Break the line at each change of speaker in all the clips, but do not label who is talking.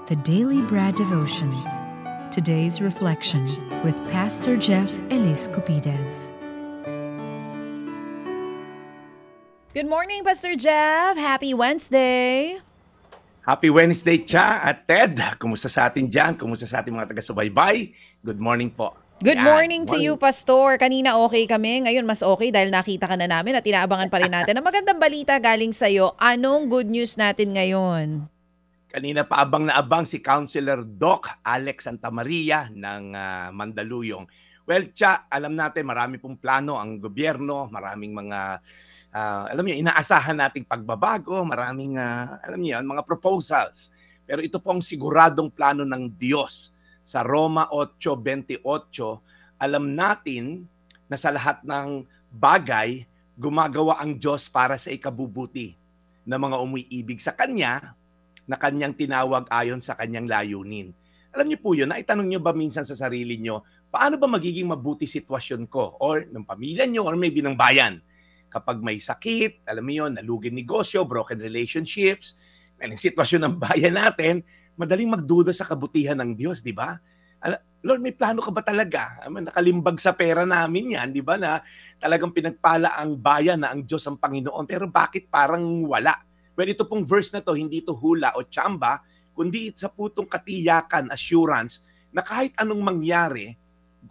The Daily Bread Devotions. Today's reflection with Pastor Jeff Elis Cupides.
Good morning, Pastor Jeff. Happy Wednesday.
Happy Wednesday, Cha at Ted. Kumusta sa atin dyan? Kumusta sa ating mga taga-subaybay? Good morning po.
Good morning to you, Pastor. Kanina okay kami. Ngayon mas okay dahil nakita ka na namin at inaabangan pa rin natin ang magandang balita galing sa'yo. Anong good news natin ngayon?
Kanina pa abang na abang si Councilor Doc Alex Santamaria ng Mandaluyong. Well, Cha, alam natin marami pong plano ang gobyerno, maraming mga inaasahan nating pagbabago, maraming mga proposals. Pero ito pong siguradong plano ng Diyos. Sa Roma 8:28, alam natin na sa lahat ng bagay, gumagawa ang Diyos para sa ikabubuti ng mga umiibig sa Kanya, na Kanyang tinawag ayon sa Kanyang layunin. Alam niyo po yun, naitanong niyo ba minsan sa sarili niyo, paano ba magiging mabuti sitwasyon ko or ng pamilya niyo or maybe ng bayan? Kapag may sakit, alam niyo yun, nalugin negosyo, broken relationships, may sitwasyon ng bayan natin, madaling magduda sa kabutihan ng Diyos, di ba? Lord, may plano ka ba talaga? Nakalimbag sa pera namin yan, di ba, na talagang pinagpala ang bayan na ang Diyos ang Panginoon, pero bakit parang wala? Well, ito pong verse na to, hindi ito hula o tsamba, kundi sa putong katiyakan, assurance, na kahit anong mangyari,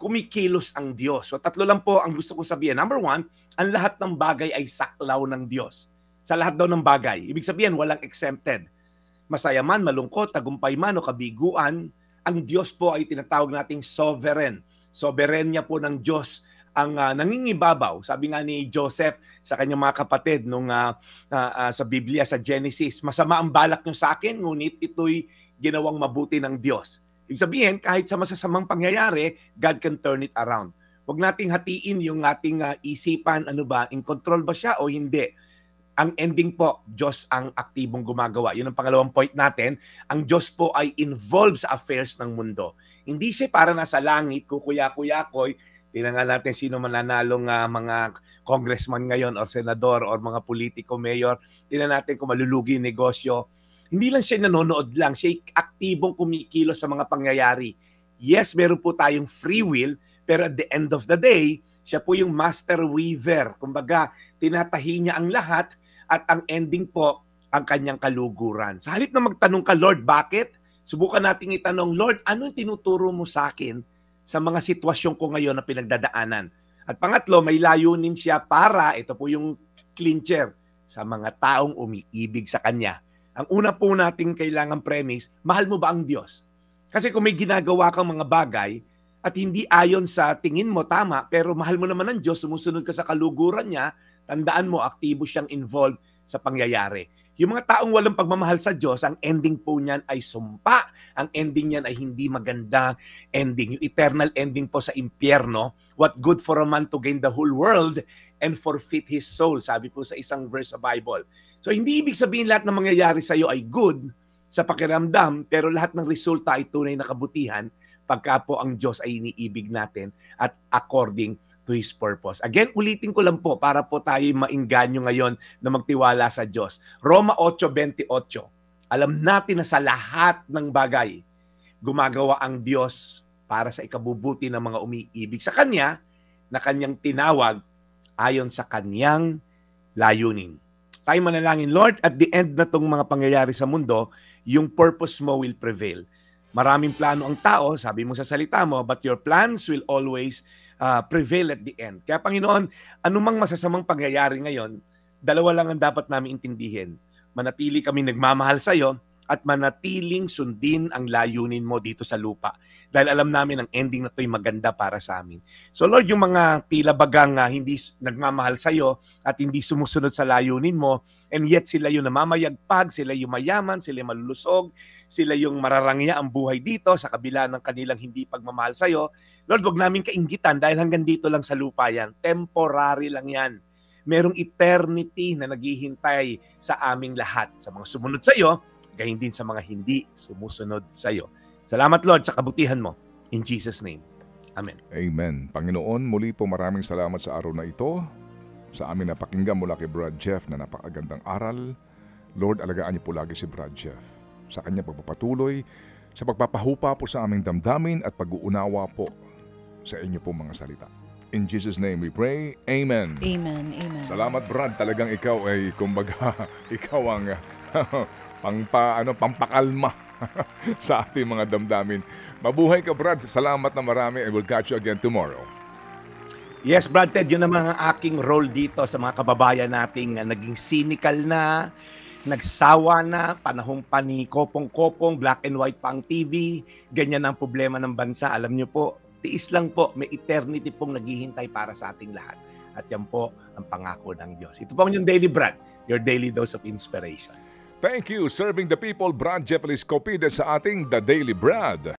kumikilos ang Diyos. So tatlo lang po ang gusto kong sabihin. Number one, ang lahat ng bagay ay saklaw ng Diyos. Sa lahat daw ng bagay. Ibig sabihin, walang exempted. Masaya man, malungkot, tagumpay man o kabiguan, ang Diyos po ay tinatawag nating sovereign. Soberenya po ng Diyos ang nangingibabaw. Sabi nga ni Joseph sa kanyang mga kapatid nung sa Biblia, sa Genesis, masama ang balak nyo sa akin, ngunit ito'y ginawang mabuti ng Diyos. Ibig sabihin, kahit sa masasamang pangyayari, God can turn it around. Huwag nating hatiin yung ating isipan, in control ba siya o hindi. Ang ending po, Diyos ang aktibong gumagawa. Yun ang pangalawang point natin. Ang Diyos po ay involved sa affairs ng mundo. Hindi siya para nasa langit, kukuya-kuyakoy. Tingnan nga natin sino mananalong mga congressman ngayon or senador or mga politiko, mayor. Tingnan natin kung malulugi yung negosyo. Hindi lang siya nanonood lang. Siya aktibong kumikilos sa mga pangyayari. Yes, meron po tayong free will, pero at the end of the day, siya po yung master weaver. Kumbaga, tinatahi niya ang lahat at ang ending po, ang kanyang kaluguran. Sa halip na magtanong ka, Lord, bakit? Subukan nating itanong, Lord, ano yung tinuturo mo sa akin sa mga sitwasyon ko ngayon na pinagdadaanan? At pangatlo, may layunin siya para, ito po yung clincher, sa mga taong umiibig sa Kanya. Ang una po nating kailangang premise, mahal mo ba ang Diyos? Kasi kung may ginagawa kang mga bagay at hindi ayon sa tingin mo tama, pero mahal mo naman ang Diyos, sumusunod ka sa kaluguran niya, tandaan mo, aktibo siyang involved sa pangyayari. Yung mga taong walang pagmamahal sa Diyos, ang ending po niyan ay sumpa. Ang ending niyan ay hindi maganda ending. Yung eternal ending po sa impyerno, what good for a man to gain the whole world and forfeit his soul, sabi po sa isang verse sa Bible. So hindi ibig sabihin lahat ng mangyayari sa iyo ay good sa pakiramdam, pero lahat ng resulta ay tunay na kabutihan pagka po ang Diyos ay iniibig natin at according to His purpose. Again, ulitin ko lang po para po tayo mainganyo ngayon na magtiwala sa Diyos. Roma 8:28. Alam natin na sa lahat ng bagay, gumagawa ang Diyos para sa ikabubuti ng mga umiibig sa Kanya na Kanyang tinawag ayon sa Kanyang layunin. Tayo manalangin, Lord, at the end na itong mga pangyayari sa mundo, yung purpose mo will prevail. Maraming plano ang tao, sabi mo sa salita mo, but your plans will always prevail at the end. Kaya Panginoon, anumang masasamang pangyayari ngayon, dalawa lang ang dapat namin intindihin. Manatili kami nagmamahal sa iyo at manatiling sundin ang layunin mo dito sa lupa. Dahil alam namin ang ending na ito'y maganda para sa amin. So Lord, yung mga tila bagang hindi nagmamahal sa iyo at hindi sumusunod sa layunin mo, and yet sila yung namamayagpag, sila yung mayaman, sila yung malulusog, sila yung mararangya ang buhay dito sa kabila ng kanilang hindi pagmamahal sa iyo. Lord, wag namin kainggitan dahil hanggang dito lang sa lupa yan. Temporary lang yan. Merong eternity na naghihintay sa aming lahat. Sa mga sumunod sa iyo, gayon din sa mga hindi sumusunod sa iyo. Salamat, Lord, sa kabutihan mo. In Jesus' name. Amen.
Amen. Panginoon, muli po maraming salamat sa araw na ito. Sa amin napakinggan mula kay Brad Jeff na napakagandang aral. Lord, alagaan niyo po lagi si Brad Jeff. sa kanyang pagpapatuloy, sa pagpapahupa po sa aming damdamin at pag-uunawa po sa inyo po mga salita. In Jesus' name we pray. Amen.
Amen. Amen.
Salamat Brad, talagang ikaw ay kumbaga ikaw ang pampakalma sa ating mga damdamin. Mabuhay ka Brad, salamat na marami and we'll catch you again tomorrow.
Yes, Brad Ted, yun ang mga aking role dito sa mga kababayan nating naging cynical na, nagsawa na, panahong pa ni kopong-kopong, black and white pa ang TV, ganyan ang problema ng bansa. Alam niyo po, tiis lang po, may eternity pong naghihintay para sa ating lahat. At yan po ang pangako ng Diyos. Ito po ang yung Daily Brad, your daily dose of inspiration.
Thank you, serving the people, Brad Jeff Escopides sa ating The Daily Brad.